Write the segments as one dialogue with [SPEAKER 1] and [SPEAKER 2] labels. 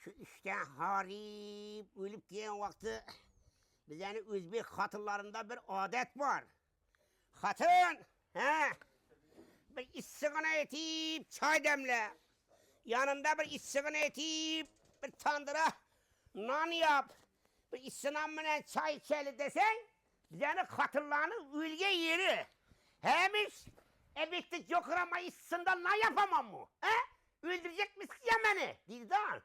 [SPEAKER 1] Şu işten harip ölüp diyen vakti bizden Özbek hatırlarında bir adet var. Hatun, he? Bir issiğine etip çay demle. Yanında bir issiğine etip bir tandıra nan yap. Bir issiğine çay içeli desen bizden hatırlarını ülge yeri. Hemiş ebektik yok ama issiğinden ne yapamam mı? He? Öldürecek misin ya beni? Değil daha.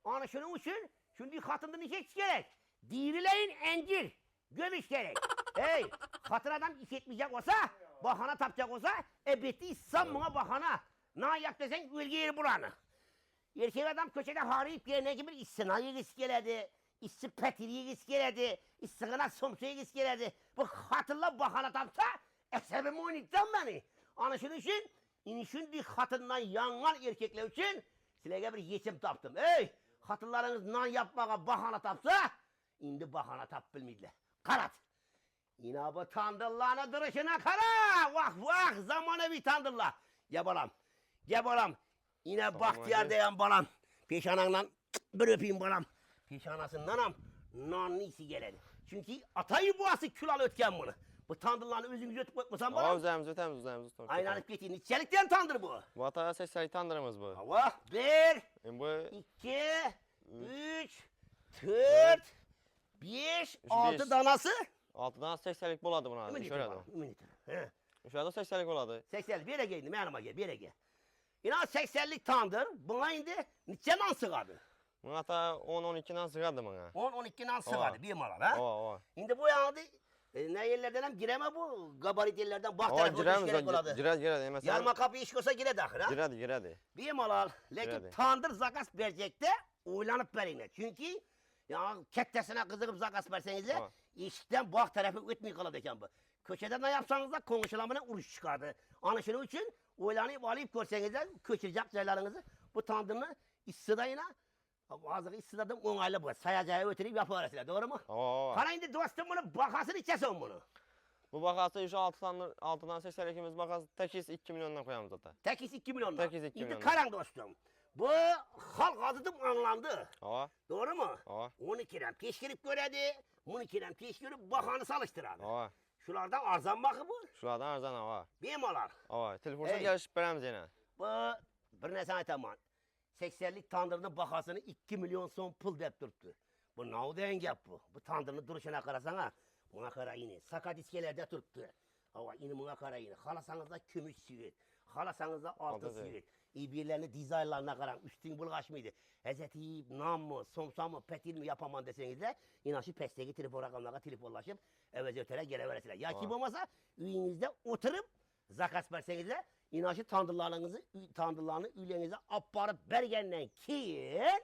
[SPEAKER 1] Onu şunun için, şimdi hatından işe gerek. Dirileyin encir, gömüş gerek. Hey, hatır adam iş etmeyecek olsa, bahana tapacak olsa, ebeti İslam buna bahana. Ne yap desen ülge yeri buranı. Erkek adam köşede harip yerine gibi istinayı iskeledi, issi petiriyi iskeledi, istigana somsuyu iskeledi. Bu hatırla bahana tapsa, esebimi oynayacağım beni. Onu şunun için, şimdi hatından yangan erkekler için, size bir yetim taptım. Hey! Hatırlarınız nan yapmağa bahana tapsa, indi bahana tap bilmeydiler. Karat! Yine bu tandırlarına duruşuna kara! Vah vah! Zamanı tandırlar! Gel balam! Gel balam! Yine bahtiyar diyen balam! Peşananla bir öpeyim balam! Peşanasındanam nanlı isi geledi. Çünkü atayı boğası kül al ötken bunu. Bu tandırlarını özünüzü ötüp ötmesen balam.
[SPEAKER 2] Özümüz ötemiz.
[SPEAKER 1] Aynanıp getirin. İçelikten tandır bu.
[SPEAKER 2] Vata sesleri tandırımız bu.
[SPEAKER 1] Hava. Bir.
[SPEAKER 2] Bu
[SPEAKER 1] 2, 3, 4, 5, 6 danası.
[SPEAKER 2] 6 tane 80'lik boladı buna.
[SPEAKER 1] Şöyle.
[SPEAKER 2] Şurada 80'lik boladı.
[SPEAKER 1] 80'lik bir yere geldim yanıma gel bir yere gel. Yine 80'lik tandır. Buna indi neçe nan sığadı?
[SPEAKER 2] Buna ta 10-12 nan sığadı bana.
[SPEAKER 1] 10-12 nan sığadı bir malal ha.
[SPEAKER 2] Ova.
[SPEAKER 1] Şimdi bu yandı ne yerlerden hem gireme bu gabarit yerlerden bak
[SPEAKER 2] Ova
[SPEAKER 1] tarafı
[SPEAKER 2] giremiz.
[SPEAKER 1] gerek oladı.
[SPEAKER 2] Giredi. Mesela.
[SPEAKER 1] Yarma kapı iş olsa gire dahil ha.
[SPEAKER 2] Giredi.
[SPEAKER 1] Bir malal. Lakin
[SPEAKER 2] Giredi.
[SPEAKER 1] tandır zakas verecekte oylanıp verine. Çünkü ya kettesine kızıkıp zakas verseniz de işten bak tarafı ötmeyi kaladıken bu. Köşede ne yapsanız da konuşulamına uruş çıkardı. Anlaşılır için oylanıp alayıp görseniz de köçülecek şeylerinizi bu tandırını istidayına bazı istidadım onaylı bu. Sayacağı ötürüp yaparlar. Doğru mu?
[SPEAKER 2] Ova.
[SPEAKER 1] Kana indi dostum bunu bakasını içesin bunu.
[SPEAKER 2] Bu bakası şu 6'dan 80'likimiz bakası tekiz 2 milyondan koyalım zaten.
[SPEAKER 1] Tekiz 2 milyondan.
[SPEAKER 2] Tekiz 2
[SPEAKER 1] İndi
[SPEAKER 2] milyondan.
[SPEAKER 1] karan dostum. Bu halk adıdım anlandı.
[SPEAKER 2] Ova.
[SPEAKER 1] Doğru mu?
[SPEAKER 2] Ova.
[SPEAKER 1] 12'den peşkirip göredi. 12'den peşkirip bakanı salıştırardı.
[SPEAKER 2] Ova.
[SPEAKER 1] Şulardan arzan bakı bu.
[SPEAKER 2] Şuradan arzan ova.
[SPEAKER 1] Bir malar.
[SPEAKER 2] Ova. Telefonda
[SPEAKER 1] Hey.
[SPEAKER 2] gelişip veremiz yine.
[SPEAKER 1] Bu bir nesane tamam. 80'lik tandırının bakasını 2 milyon son pul dep durdu. Bu ne denge bu? Bu tandırının duruşuna karasana. Buna kara yine. Sakat iskelerde tuttu. Hava yine buna kara yine. Halasanızda kümüş süvit. Halasanızda altın
[SPEAKER 2] Altın
[SPEAKER 1] süvit. İbirlerini dizaynlarına karan. Üstün bulgaç mıydı? Hazreti nam mı, somsa mı, petil mi yapaman deseniz de inaşı pesteki telefon rakamlarına telefonlaşıp evvel ötere gele veresiler. Ya kim olmasa üyinizde oturup zakas verseniz de inaşı tandırlarını ülenize aparıp bergenden kiyin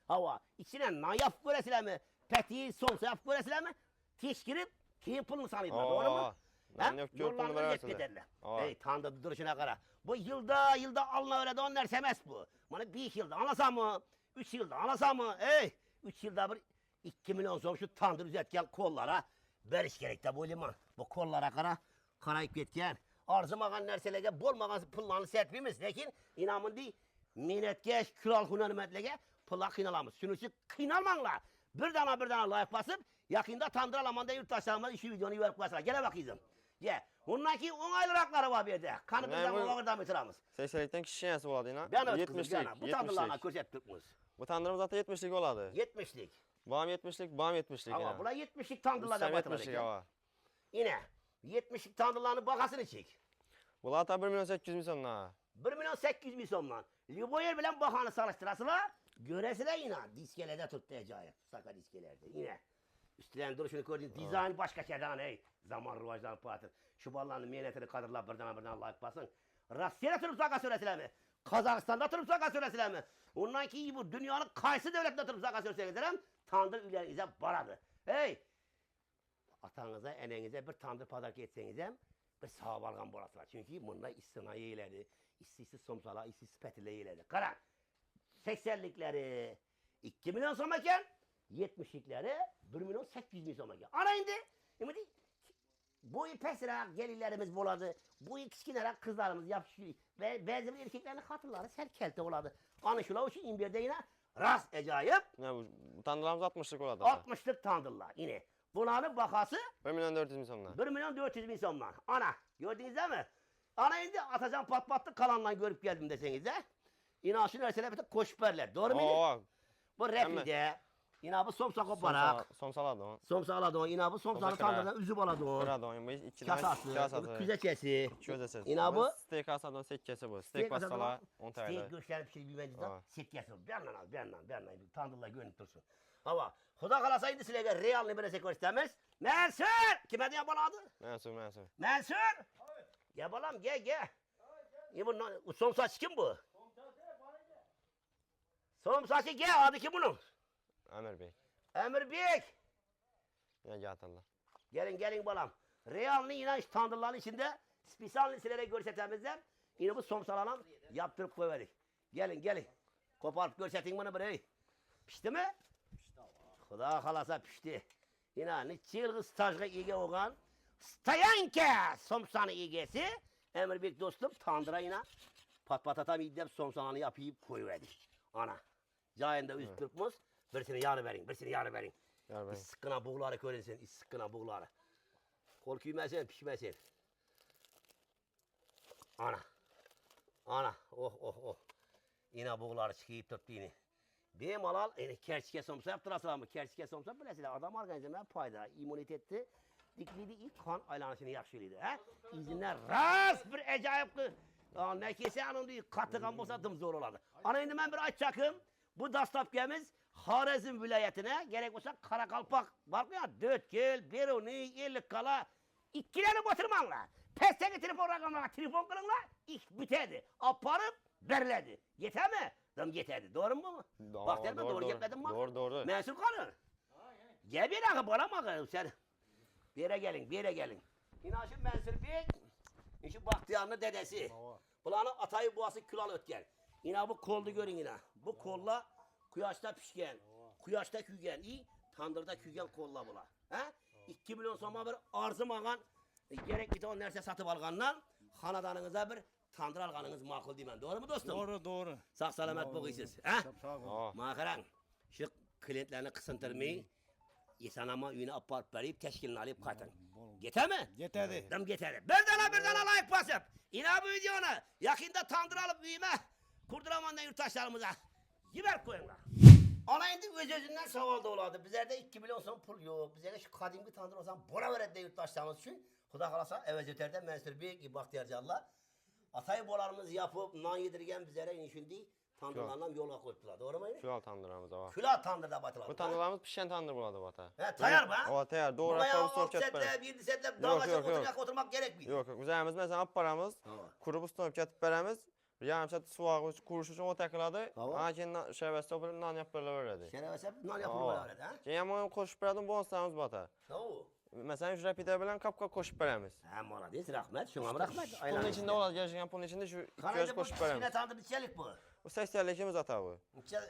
[SPEAKER 1] hava içine nayaf göresiler mi? Petil, somsa yap göresiler mi? Teşkirip kiyin pulunu sanıyorlar. Doğru mu?
[SPEAKER 2] Ben yok gör pulunu verersin.
[SPEAKER 1] Hey tandır duruşuna kara. Bu yılda alına öyle de onlar semez bu. Bana 5 yılda anlasam mı? 3 yılda anlasam mı? Hey 3 yılda bir 2 milyon son şu tandır üzetken kollara veriş gerek de bu liman. Bu kollara karayıp gitken. Arzımağın nerselege bolmağın pullarını serpimiz. Lakin inamın değil minnetkeş kral hünermetlege pulla kıynalamız. Şunun için kıynalmanla bir dana layık basıp yakında tandır alamanda yurttaşlarımız işi videonu verip basılar. Gele bakayım. Gel. Bununki onaylı rakları var bir de. Kanı bizden oğurdan bitiramiz.
[SPEAKER 2] 80'likten kişi yenesi oladı yine.
[SPEAKER 1] Ben öt kızım bu tandırlarına köşettirmiz.
[SPEAKER 2] Bu tandırımız zaten 70'lik oladı.
[SPEAKER 1] 70'lik.
[SPEAKER 2] Bağım 70'lik, bağım 70'lik
[SPEAKER 1] Ama
[SPEAKER 2] yine.
[SPEAKER 1] buna 70'lik tandırlar da
[SPEAKER 2] Üstem
[SPEAKER 1] batıracak.
[SPEAKER 2] 70'lik hava.
[SPEAKER 1] Yine 70'lik tandırlarını bakasını çek.
[SPEAKER 2] Bu hatta 1 milyon 800 bin sonuna.
[SPEAKER 1] 1 milyon 800 bin somlan. Liboyer bilen bakanı salıştırasıla göresile yine diskelerde tuttu acayip. Saka diskelerde yine. Üstülen duruşunu gördün. Dizayn başka şeyden hey. Zaman ruvajdan patır. Şu ballarını mihnetini kadırlar birden layık basın. Rusya'da tutup saka söylesiler mi? Kazakistan'da tutup saka söylesiler mi? Ondan ki iyi bu dünyanın kaysı devletinde tutup saka söylesiler mi? Tandır ülerinize baradı. Hey! Atanıza, enenize bir tandır pazarlık etseniz hem bir sağ balgan borasılar. Çünkü bunlar istinayı iyilerdi. İstisiz somsala, istisiz petile iyilerdi. Karan 80'likleri 2 milyon someken 70'likleri 1 milyon 800 bin someken. Ana indi. Şimdi bu pesrak gelirlerimiz boladı. Bu kiçkinere kızlarımız yapışıyor. Ve bazı erkeklerin hatırları serkelte oladı. Anışıla o için imbirde yine Rast acayip.
[SPEAKER 2] Ne bu tandırlarımız 60'lık oladı.
[SPEAKER 1] 60'lık tandırlar yine. Bunların bakası
[SPEAKER 2] 1 milyon 400 bin somdan.
[SPEAKER 1] 1 milyon 400 bin somdan. Ana gördünüz değil mi? Ana indi atacağım pat patlı kalanla görüp geldim deseniz de. Yine şu nerseler bir de koşperler. Doğru mu?
[SPEAKER 2] Oo,
[SPEAKER 1] Bu repide. Yine bu somsa koparak.
[SPEAKER 2] somsaladı o.
[SPEAKER 1] Somsa aladı o. Yine bu somsanı
[SPEAKER 2] Somsa kırar.
[SPEAKER 1] tandırdan üzüp aladı o.
[SPEAKER 2] Kıradı o. Bu 2'den
[SPEAKER 1] Kasası.
[SPEAKER 2] kasası.
[SPEAKER 1] Küzeçesi.
[SPEAKER 2] Çözesiz.
[SPEAKER 1] Yine bu.
[SPEAKER 2] Steak asadan sekkesi bu. Steak basala 10 TL.
[SPEAKER 1] Steak göçler bir şey bilmediğinden
[SPEAKER 2] Ha.
[SPEAKER 1] setkesi. Bir yandan al, bir yandan. Tandırla görünüp dursun. Hava. Huda kalasaydı silege real ne böyle sekor istemez. Mensur! Kime diye baladı?
[SPEAKER 2] Mensur.
[SPEAKER 1] Mensur! Gel balam gel. Bu somsaç kim bu? Somsaçı gel adı kim bunun?
[SPEAKER 2] Ömer Bey.
[SPEAKER 1] Emir Bey.
[SPEAKER 2] Ya yatarlar.
[SPEAKER 1] Gelin balam. Real'ın inanç tandırların içinde spesal liselere görsetemizler. Yine bu somsalanan yaptırıp koyverik. Gelin. Koparıp görsetin bunu burayı. Pişti mi? Xuda kalasa pişti. Yine ne çılgı stajga ege oğan. Stayanke somsanı egesi. Emir Bey dostum tandıra yine pat patatam idep somsananı yapıp koyuverdik. Ana. Cayında üst kırpmız. Birisini yarı verin.
[SPEAKER 2] Yar Bey.
[SPEAKER 1] Sıkkına buğuları görünsün, sıkkına buğuları. Kol küymesin, pişmesin. Ana, oh. Yine buğuları çıkıyıp tuttu yine. Benim alal, kerçike somsa yaptırasılar mı? Kerçike somsa bilesiyle adam organizmaya fayda, imunitetli, dikliydi ilk kan aylanışını yakşılıydı. İzinler rast bir acayip ki. Ne kese anın diyor, katıkan bolsa dım zor olardı. Ana indi ben bir açacakım. Bu dastapkemiz Harizm vilayetine gerek olsa Karakalpak var mı ya? Dötkül, Beruni, İllikkala ikkilerini batırmanlar. Pesteki telefon rakamlarına telefon kılınlar, iş bitedi. Aparıp berledi. Yeter mi? Dım yeterdi. Doğru mu? Bak derme doğru gitmedin mi?
[SPEAKER 2] Doğru.
[SPEAKER 1] Mensul kalın. Gel bir dakika bana bakın sen. Bir yere gelin. İnaşın Mensul Bey, şu Bahtiyar'ın dedesi. Bulanın atayı boğası külal ötken. Yine bu koldu görün yine. Bu kolla kuyaşta pişken, kuyaşta kügen, tandırda kügen kolla bula. 2 milyon soma bir arzım ağan, gerek bir ton nerse satıp alğandan, hanadanınıza bir tandır alğanınız makul deymen. Doğru mu dostum?
[SPEAKER 3] Doğru.
[SPEAKER 1] Sağ salamet boğuysuz.
[SPEAKER 3] Sağ ol.
[SPEAKER 1] Makaran, şu klientlerini kısıntırmayı, insanama üyüne aparıp verip teşkilini alıp kaytın. Yeter mi?
[SPEAKER 3] Yeterdi.
[SPEAKER 1] Dım yeterli. Birden layık basıp. Yine bu videonu yakında tandır alıp büyüme. Kurduramandan yurttaşlarımıza. Yiber koyunlar. Ana indi öz-özünden saval da olardı. Bizlerde 2 milyon son pul yok. Bizlerde şu kadimki tandır olsan buna vered de yurttaşlarımız için. Xuda kalasa evet öterde Mensur Bey gibi Bahtiyarcallar. Atay bolarımız yapıp nan yedirgen bizlere inişindi. Tandırlarla yola koydular. Doğru mu?
[SPEAKER 2] Külal tandırlarımız var.
[SPEAKER 1] Külah tandırda batılar.
[SPEAKER 2] Bu tandırlarımız pişen tandır buladı bata.
[SPEAKER 1] Tayar mı?
[SPEAKER 2] O tayar. Doğru
[SPEAKER 1] Buna ya
[SPEAKER 2] aktarı sonuç
[SPEAKER 1] 6
[SPEAKER 2] etmez.
[SPEAKER 1] setle, 7 setle dağlaşıp oturmak gerekmiyor.
[SPEAKER 2] Yok. Üzerimiz mesela paramız. Kurup ustanıp getip beremiz. Yarım saat suvağı kuruşuşun o takıladı. Akin şerbeti yapıp nan yapıp böyle öyledi.
[SPEAKER 1] Şerefese nan yapılıyor öyle ha?
[SPEAKER 2] Ceyama koşup berdim bonuslarımız bata.
[SPEAKER 1] Oo.
[SPEAKER 2] Mesela şu rapide bilen kapka koşup beremiz.
[SPEAKER 1] Molades rahmet, şuna rahmet.
[SPEAKER 2] Bunun içinde olacak gerçekten bunun içinde şu 200
[SPEAKER 1] Kanayda bu
[SPEAKER 2] koşup beremiz.
[SPEAKER 1] kişine tanıdı biçelik bu.
[SPEAKER 2] Bu 80'likimiz ata bu.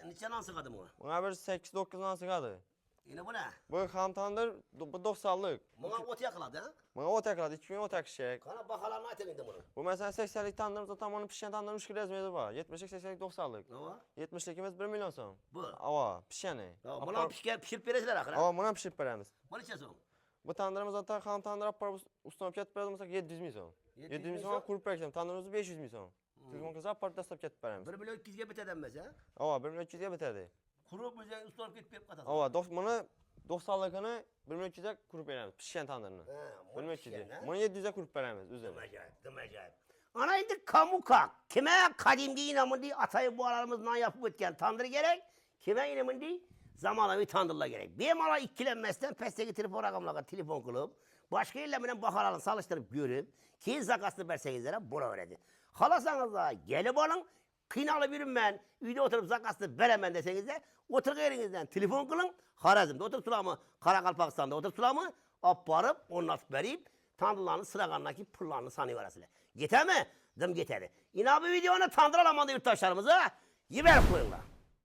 [SPEAKER 1] Niçe nasıl kadı bu?
[SPEAKER 2] Buna bir 8-9 nasıl kadı?
[SPEAKER 1] Yine bu ne?
[SPEAKER 2] Bu ham tandır, bu 90'lık.
[SPEAKER 1] Buna ot yakaladı ha?
[SPEAKER 2] Buna o tekladı, 2000 o tek şey.
[SPEAKER 1] Kana bakalarına aytın bunu.
[SPEAKER 2] Bu mesela 80'lik tandırımızda tam onun pişen tandırın 3 kilo ezmeydi var. 70'lik, 80'lik, 90'lık.
[SPEAKER 1] Ne var?
[SPEAKER 2] 70'likimiz 1 milyon son.
[SPEAKER 1] Bu.
[SPEAKER 2] Ava, pişeni.
[SPEAKER 1] Buna pişirip veresiler akıra.
[SPEAKER 2] Ava, buna pişirip veremiz.
[SPEAKER 1] Bunu içe son.
[SPEAKER 2] Bu tandırımız ata ham tandır apar ustam ketip verdim mesela 700 milyon son. 700 milyon son kurup versem tandırımızı 500 milyon son. Telefon kızı apar dastap ketip veremiz.
[SPEAKER 1] 1 milyon 200'e biter denmez ha?
[SPEAKER 2] Ava, 1 milyon 200'e biterdi.
[SPEAKER 1] Kuru müzeyin ustalık gitip katasın.
[SPEAKER 2] Ava, bunu 90'lıkını 1 milyon 200'e kurup veremiz. Pişen tandırını. 1 milyon 200'e. Bunu 700'e kurup veremiz üzerine.
[SPEAKER 1] Dım acayip. Ana indi kamuka. Kime kadimgi inamın diye atayı bu aralarımızdan yapıp ötken tandır gerek. Kime inamın diye zamanla bir tandırla gerek. Benim ara ikkilenmezden pesteki telefon rakamlarına telefon kılıp başka illemine bakaralım salıştırıp görüp ki zakasını verseyizlere buna öğretti. Halasanız da gelip alın. Kıynalı birim ben, üyde oturup zakasını veremem deseniz de otur yerinizden telefon kılın. Harazm'da oturtular mı? Karakalpakistan'da oturtular mı? Aparıp onu nasıl verip tandırlarını sıraganındaki pullarını sanıyor arasıyla. Yeter mi? Dım yeterli. Yine bu videonu tandır alamanda yurttaşlarımıza yiber koyunlar.